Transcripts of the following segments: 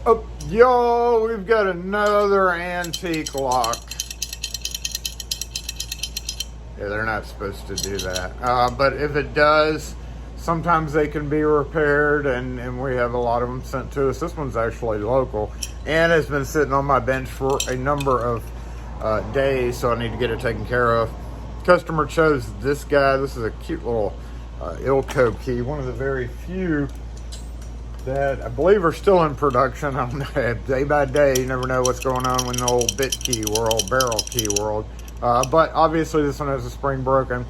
Oh, yo, we've got another antique lock. Yeah, they're not supposed to do that. But if it does, sometimes they can be repaired, and we have a lot of them sent to us. This one's actually local and has been sitting on my bench for a number of days, so I need to get it taken care of. Customer chose this guy. This is a cute little Ilco key, one of the very few that I believe are still in production. I don't know, day by day, you never know what's going on in the old bit key world, barrel key world. But obviously this one has a spring broken,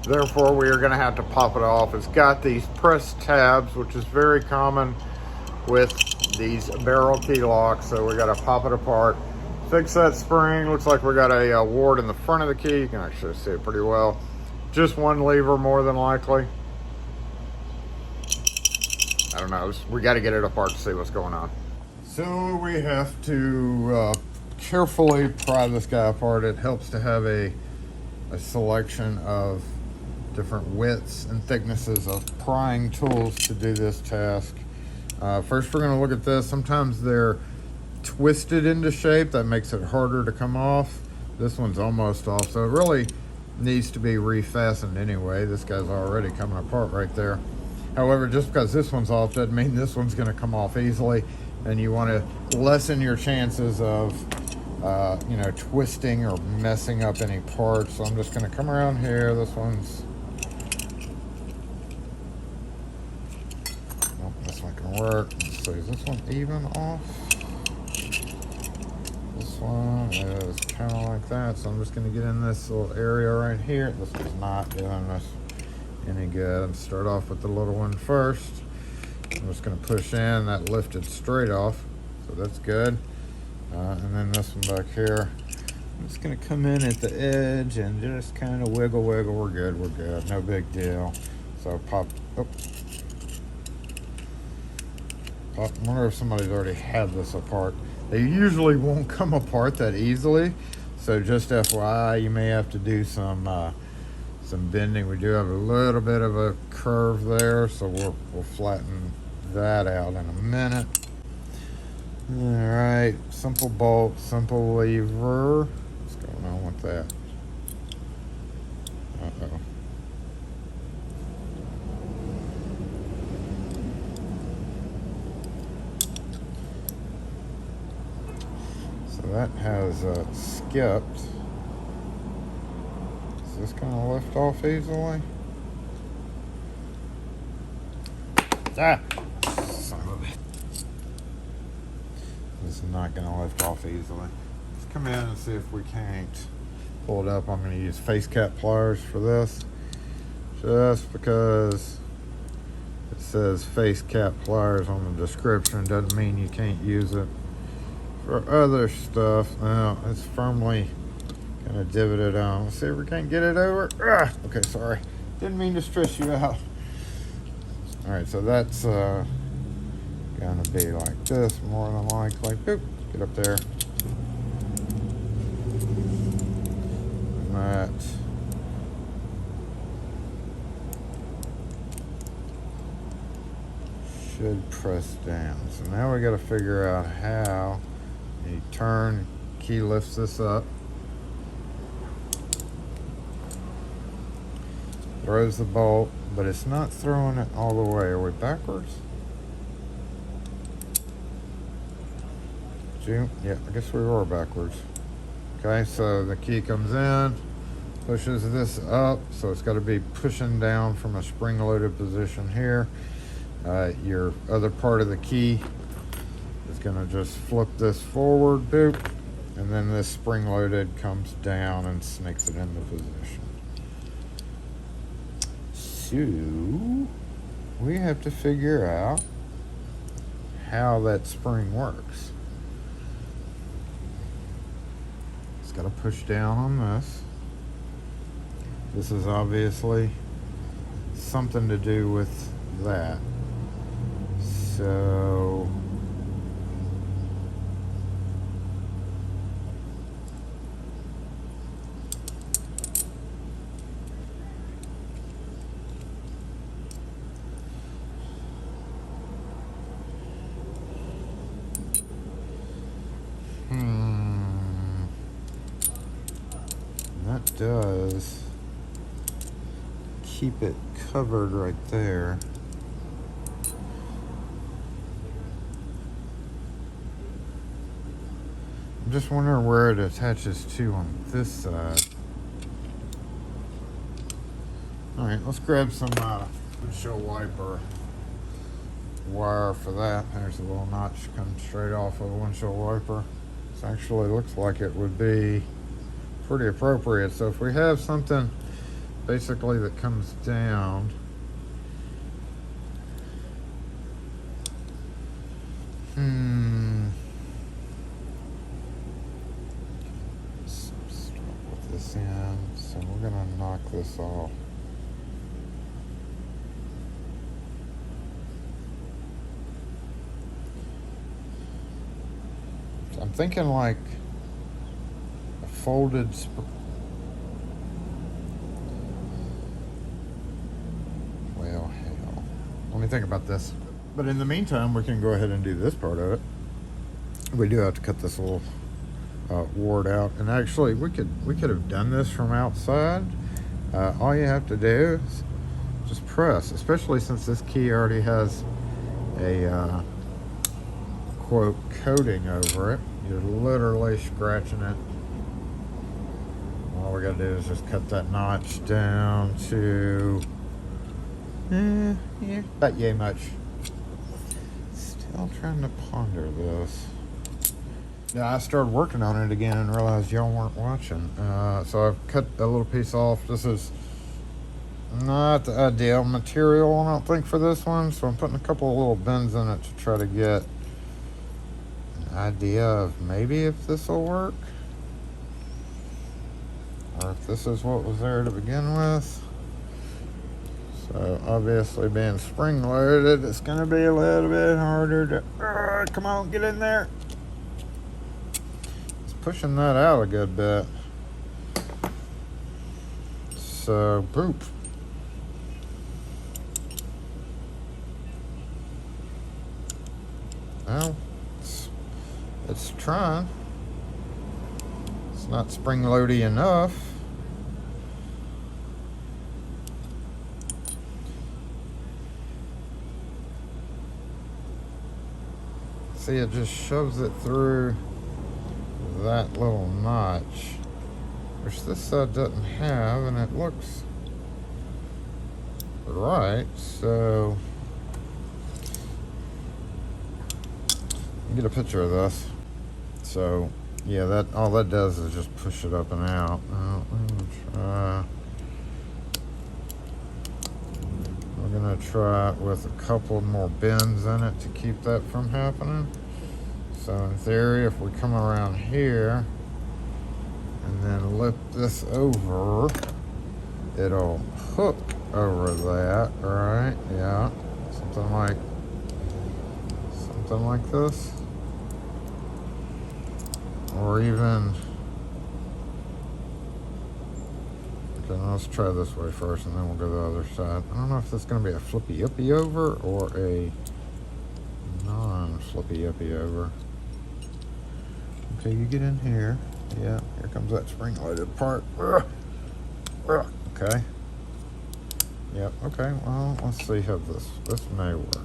therefore we are going to have to pop it off. It's got these press tabs, which is very common with these barrel key locks, so we got to pop it apart, fix that spring. Looks like we got a ward in the front of the key. You can actually see it pretty well. Just one lever more than likely. I don't know, we got to get it apart to see what's going on. So we have to carefully pry this guy apart. It helps to have a selection of different widths and thicknesses of prying tools to do this task. First we're going to look at this. Sometimes they're twisted into shape. That makes it harder to come off. This one's almost off, so it really needs to be refastened anyway. This guy's already coming apart right there. However, just because this one's off doesn't mean this one's going to come off easily, and you want to lessen your chances of you know, twisting or messing up any parts. So I'm just going to come around here. This one's, nope, that's not going to work. Let's see, is this one even off? This one is kind of like that, so I'm just going to get in this little area right here. This one's not doing us any good. I'm start off with the little one first. I'm just going to push in. That lifted straight off, so that's good. And then this one back here, I'm just going to come in at the edge and just kind of wiggle. We're good, no big deal. So pop. Oh, I wonder if somebody's already had this apart. They usually won't come apart that easily, so just FYI, you may have to do some bending. We do have a little bit of a curve there, so we'll flatten that out in a minute. All right, simple bolt, simple lever. What's going on with that? Uh-oh. So that has skipped. Is this going to lift off easily? Ah! Son of a bitch. This is not going to lift off easily. Let's come in and see if we can't pull it up. I'm going to use face cap pliers for this. Just because it says face cap pliers on the description doesn't mean you can't use it for other stuff. Now, it's firmly kind of divoted on. Let's see if we can't get it over. Ah, okay, sorry. Didn't mean to stress you out. All right, so that's gonna be like this more than likely. Boop, get up there. And that should press down. So now we got to figure out how you turn, key lifts this up, throws the bolt, but it's not throwing it all the way. Are we backwards? Yeah, I guess we were backwards. Okay, so the key comes in, pushes this up, so it's got to be pushing down from a spring-loaded position here. Your other part of the key is going to just flip this forward, boop, and then this spring-loaded comes down and sneaks it into position. So we have to figure out how that spring works. It's got to push down on this. This is obviously something to do with that. So That does keep it covered right there. I'm just wondering where it attaches to on this side. Alright, let's grab some windshield wiper wire for that. There's a little notch coming straight off of a windshield wiper. This actually looks like it would be pretty appropriate. So if we have something basically that comes down, start with this end. So we're gonna knock this off. I'm thinking like a folded well, hell. Let me think about this. But in the meantime, we can go ahead and do this part of it. We do have to cut this little ward out, and actually we could have done this from outside. All you have to do is just press, especially since this key already has a quote coating over it. You're literally scratching it. All we gotta do is just cut that notch down to about yay much. Still trying to ponder this. Yeah, I started working on it again and realized y'all weren't watching. So I've cut a little piece off. This is not the ideal material, I don't think, for this one. So I'm putting a couple of little bends in it to try to get an idea of maybe if this will work. Or if this is what was there to begin with. So obviously being spring loaded, it's going to be a little bit harder to, come on, get in there. It's pushing that out a good bit. So, boop. Well, it's trying. It's not spring loady enough. See, it just shoves it through that little notch, which this side doesn't have, and it looks right. So get a picture of this. So yeah, that all that does is just push it up and out. We're gonna try it with a couple more bends in it to keep that from happening. So in theory, if we come around here and then lift this over, it'll hook over that, right? Yeah, something like this. Or even, okay, let's try this way first and then we'll go to the other side. I don't know if this is going to be a flippy-uppy over or a non-flippy-uppy over. Okay, you get in here. Yeah, here comes that spring-loaded part. Okay. Yep, okay, well, let's see how this may work.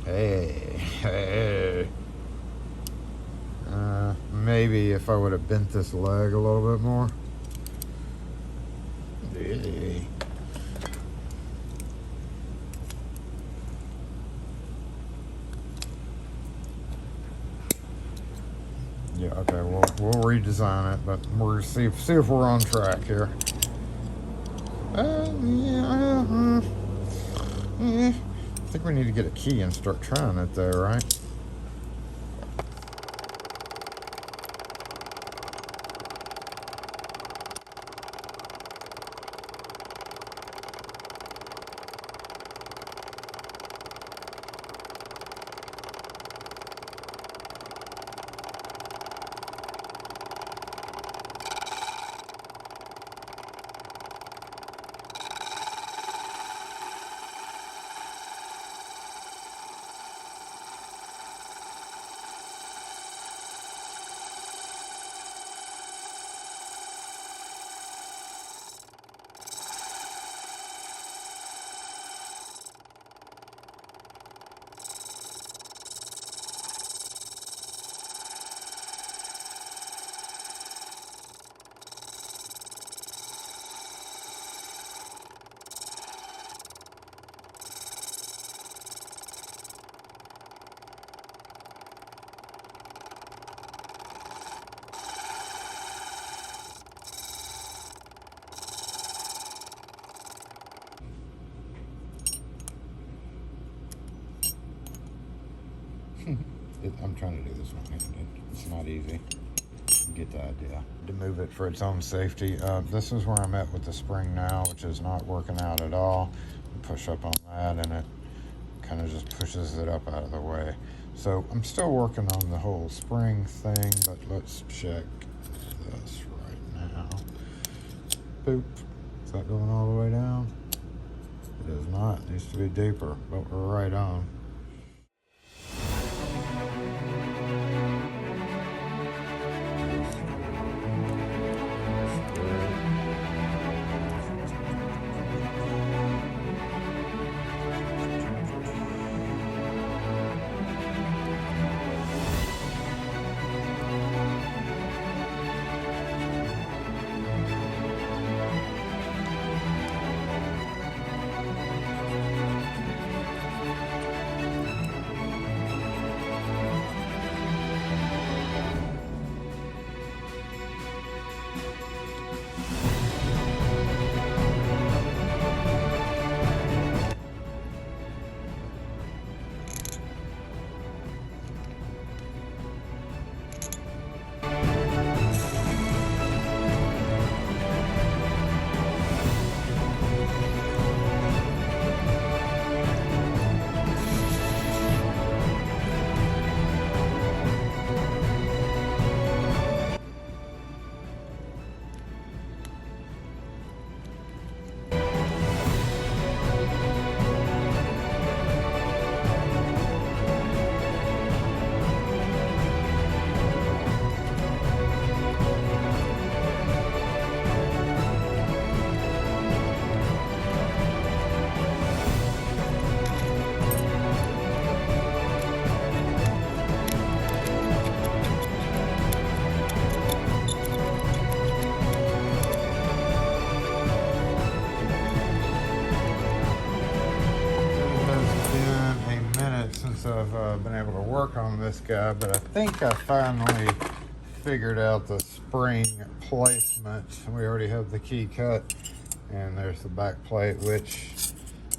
Hey. Maybe if I would have bent this leg a little bit more. Hey. Yeah, okay, we'll redesign it, but we're see if we're on track here. I think we need to get a key and start trying it there, right? I'm trying to do this one-handed. It's not easy. You get the idea. To move it for its own safety. This is where I'm at with the spring now, which is not working out at all. Push up on that, and it kind of just pushes it up out of the way. So I'm still working on the whole spring thing, but let's check this right now. Boop. Is that going all the way down? It is not. It needs to be deeper, but we're right on. Since I've been able to work on this guy, but I think I finally figured out the spring placement. We already have the key cut, and there's the back plate, which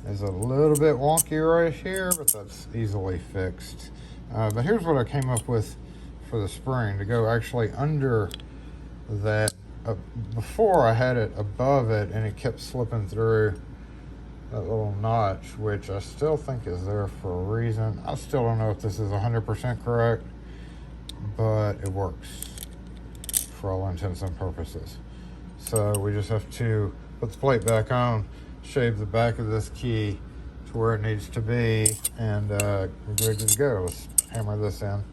is a little bit wonky right here, but that's easily fixed. But here's what I came up with for the spring to go actually under that. Before I had it above it, and it kept slipping through that little notch, which I still think is there for a reason. I still don't know if this is 100% correct, but it works for all intents and purposes. So we just have to put the plate back on, shave the back of this key to where it needs to be, and we're good to go. Let's hammer this in.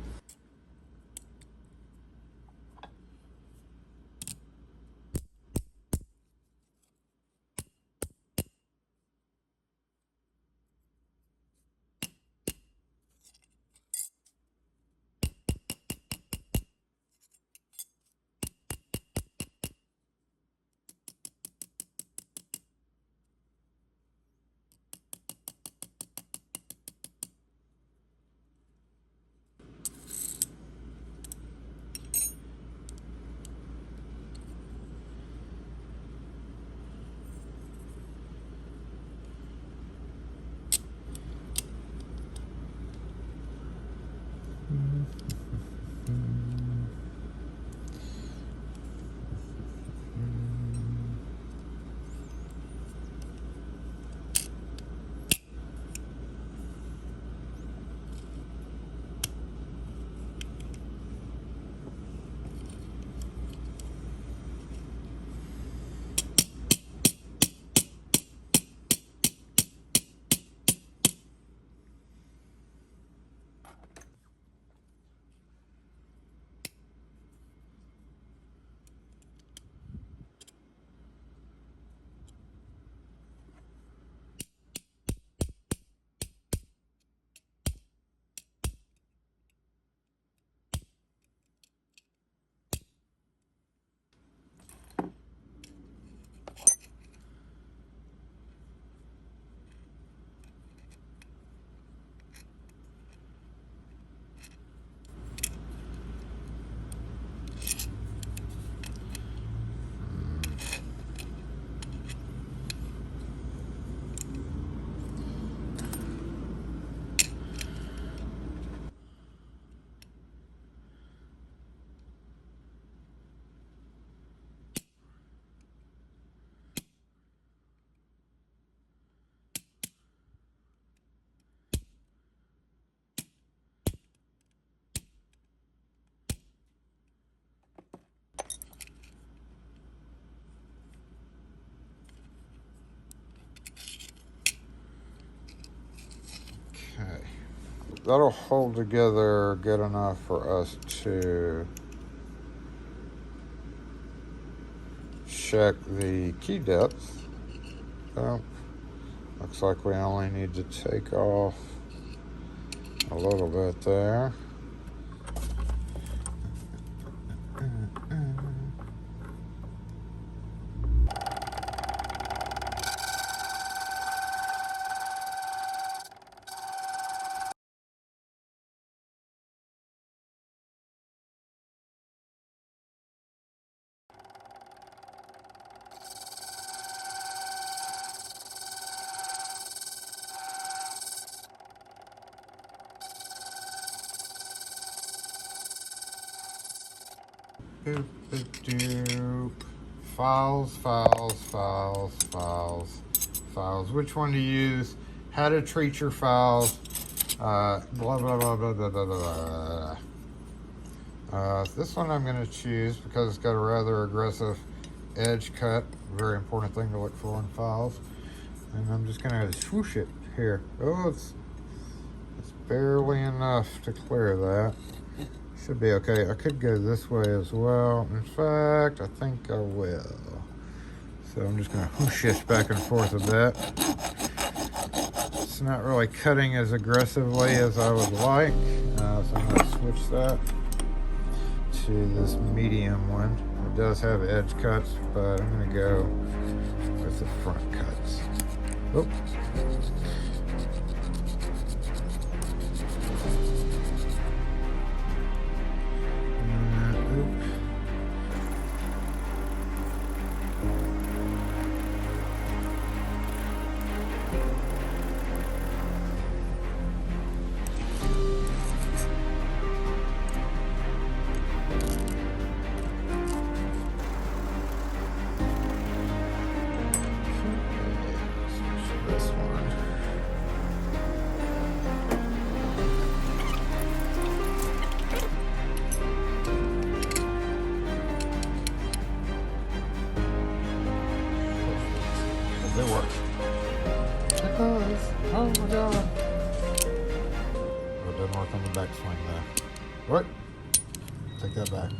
that'll hold together good enough for us to check the key depth. Oh, looks like we only need to take off a little bit there. Boop, boop, doop. Files. Which one to use? How to treat your files. Blah, blah, blah, blah, blah, blah, blah. This one I'm going to choose because it's got a rather aggressive edge cut. Very important thing to look for in files. And I'm just going to swoosh it here. Oh, it's barely enough to clear that. Should be okay. I could go this way as well. In fact, I think I will. So I'm just going to whoosh it back and forth a bit. It's not really cutting as aggressively as I would like. So I'm going to switch that to this medium one. It does have edge cuts, but I'm going to go with the front cuts. Oh. It works. It does. Oh my god. Oh, it doesn't work on the backswing though. What? Take that back.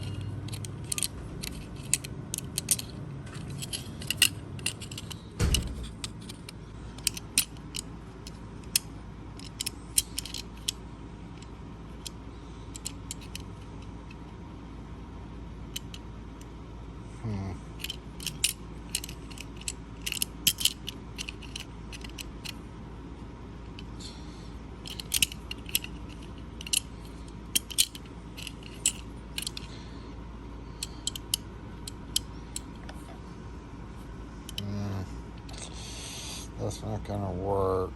That's not gonna work.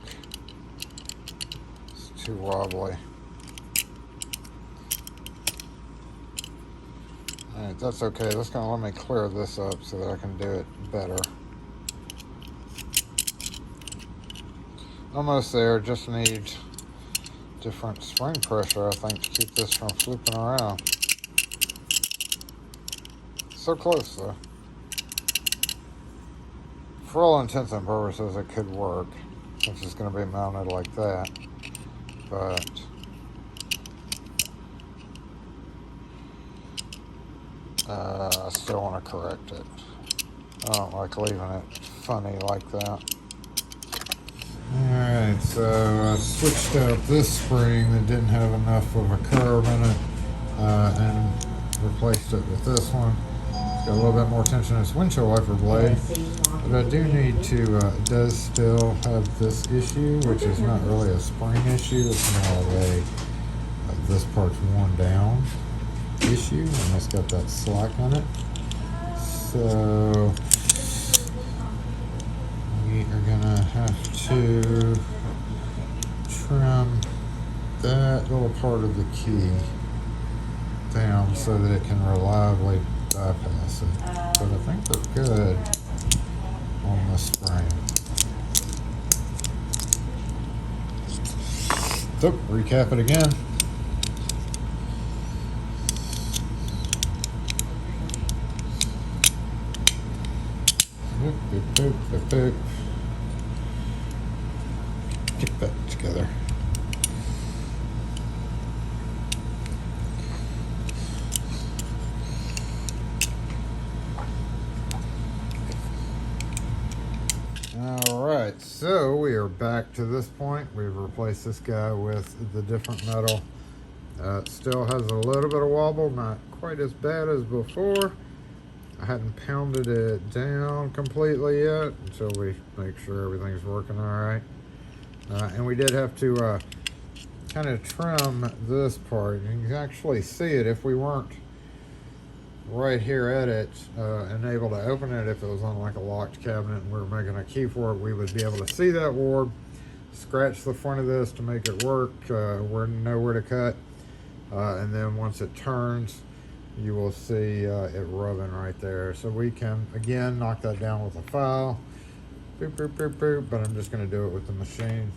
It's too wobbly. Alright, that's okay. That's gonna let me clear this up so that I can do it better. Almost there. Just need different spring pressure, I think, to keep this from flipping around. So close though. For all intents and purposes, it could work since it's going to be mounted like that, but I still want to correct it. I don't like leaving it funny like that. Alright, so I switched out this spring that didn't have enough of a curve in it and replaced it with this one. It's got a little bit more tension in its windshield wiper blade. But I do need to, it does still have this issue, which is not really a spring issue. It's more of a, this part's worn down issue, and it's got that slack on it. So, we are gonna have to trim that little part of the key down so that it can reliably bypass it. But I think we're good on the spring. So, recap it again. Boop, boop, boop, boop, boop. Get that together. So we are back to this point. We've replaced this guy with the different metal. It still has a little bit of wobble, not quite as bad as before. I hadn't pounded it down completely yet until we make sure everything's working all right. And we did have to kind of trim this part. You can actually see it if we weren't right here at it and able to open it. If it was on like a locked cabinet and we were making a key for it, we would be able to see that warb. Scratch the front of this to make it work. We know where to cut. And then once it turns, you will see it rubbing right there. So we can, again, knock that down with a file. Boop, boop, boop, boop, but I'm just going to do it with the machine.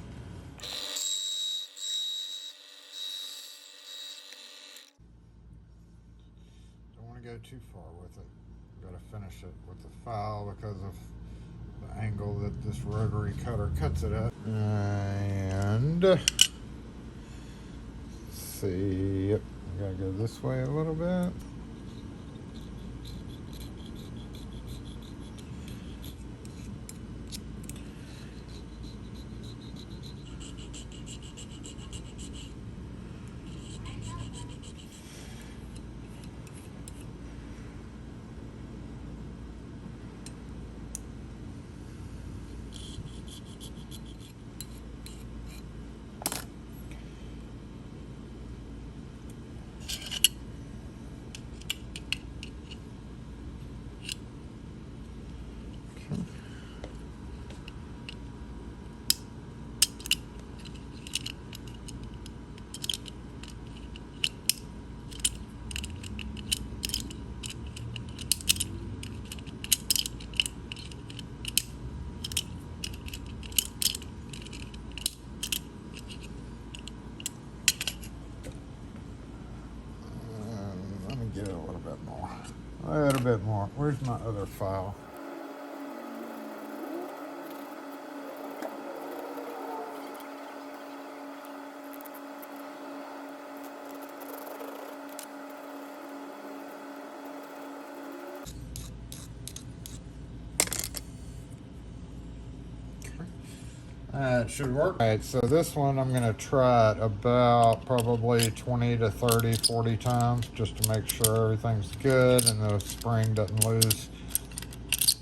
Don't want to go too far with it. Got to finish it with the file because of the angle that this rotary cutter cuts it at. And let's see, yep, I gotta go this way a little bit. Let me get it a little bit more. A little bit more. Where's my other file? It should work. All right, so this one I'm going to try it about probably 20 to 30, 40 times just to make sure everything's good and the spring doesn't lose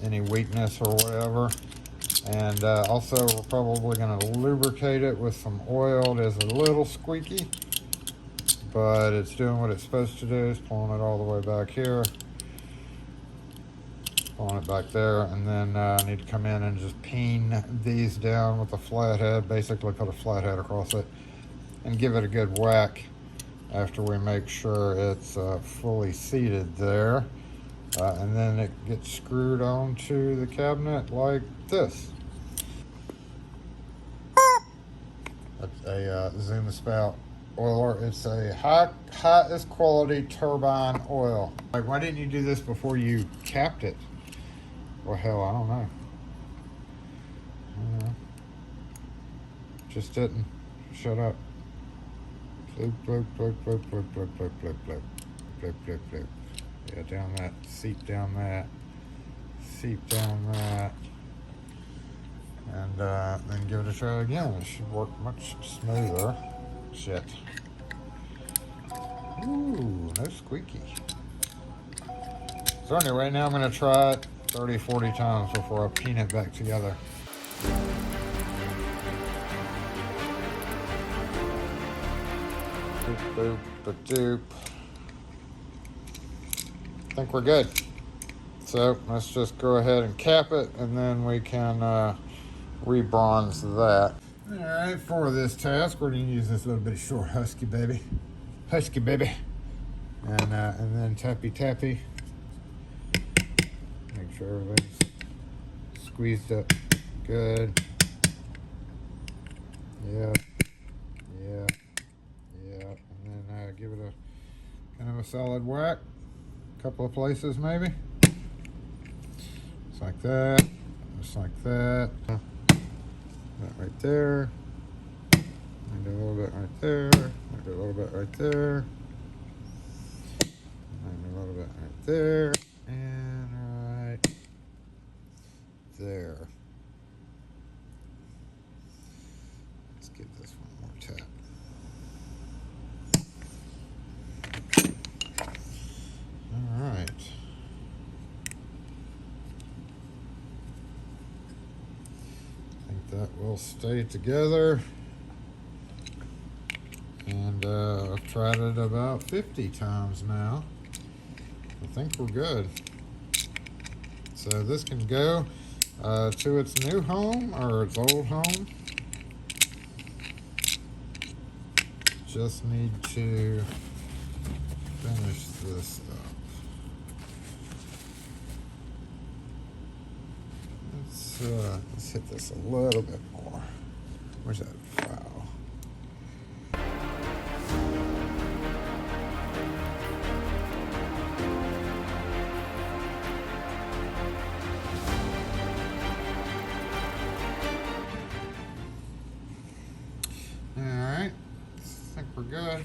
any weakness or whatever. And also we're probably going to lubricate it with some oil. It is a little squeaky, but it's doing what it's supposed to do. It's pulling it all the way back here. Pulling it back there, and then I need to come in and just peen these down with a flathead, basically put a flathead across it and give it a good whack after we make sure it's fully seated there, and then it gets screwed onto the cabinet like this. That's a Zuma Spout oiler. It's a highest quality turbine oil. Like, why didn't you do this before you capped it? Well, hell, I don't know. Just didn't. Shut up. Bloop, bloop, bloop, bloop, bloop, bloop, bloop, bloop, bloop. Bloop, bloop, bloop. Yeah, down that. Seep down that. Seep down that. And then give it a try again. It should work much smoother. Shit. Ooh, no squeaky. So anyway, now I'm going to try it 30, 40 times before I peen it back together. Doop, doop, doop, doop. I think we're good. So let's just go ahead and cap it, and then we can rebronze that. All right, for this task, we're going to use this little bit of short husky baby. Husky baby. And then tappy tappy. Make sure everything's squeezed up good. Yeah, yeah, yeah. And then give it a kind of a solid whack. A couple of places maybe. Just like that. Just like that. That right there. And a little bit right there. And a little bit right there. And a little bit right there. And right there. will stay together. And I've tried it about 50 times now. I think we're good. So this can go to its new home or its old home. Just need to finish this up. Let's hit this a little bit more. Where's that file? Alright, I think we're good.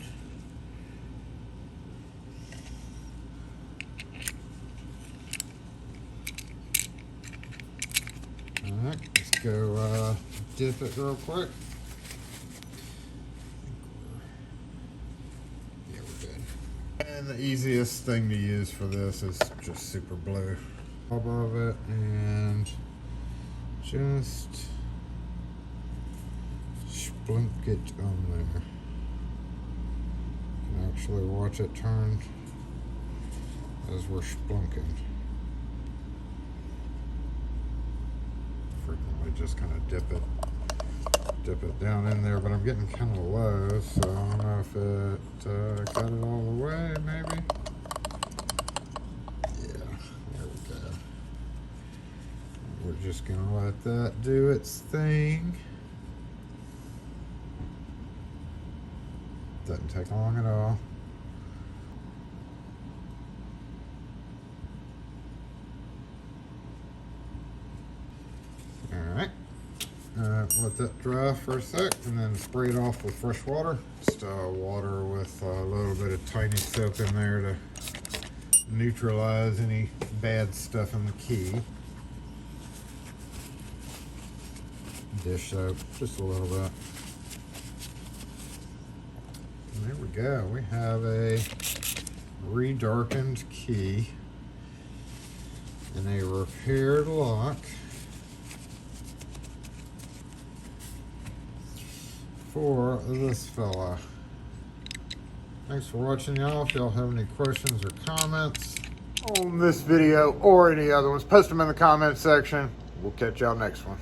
Alright, let's go dip it real quick. Yeah, we're good. And the easiest thing to use for this is just super glue. Above it and just splunk it on there. You can actually watch it turn as we're splunking. Frequently just kind of dip it down in there, but I'm getting kind of low, so I don't know if it got it all the way, maybe. Yeah, there we go. We're just gonna let that do its thing. Doesn't take long at all. Alright, let that dry for a sec and then spray it off with fresh water. Just water with a little bit of tiny soap in there to neutralize any bad stuff in the key. Dish soap, just a little bit. And there we go, we have a redarkened key and a repaired lock for this fella. Thanks for watching, y'all. If y'all have any questions or comments on this video or any other ones, post them in the comment section. We'll catch y'all next one.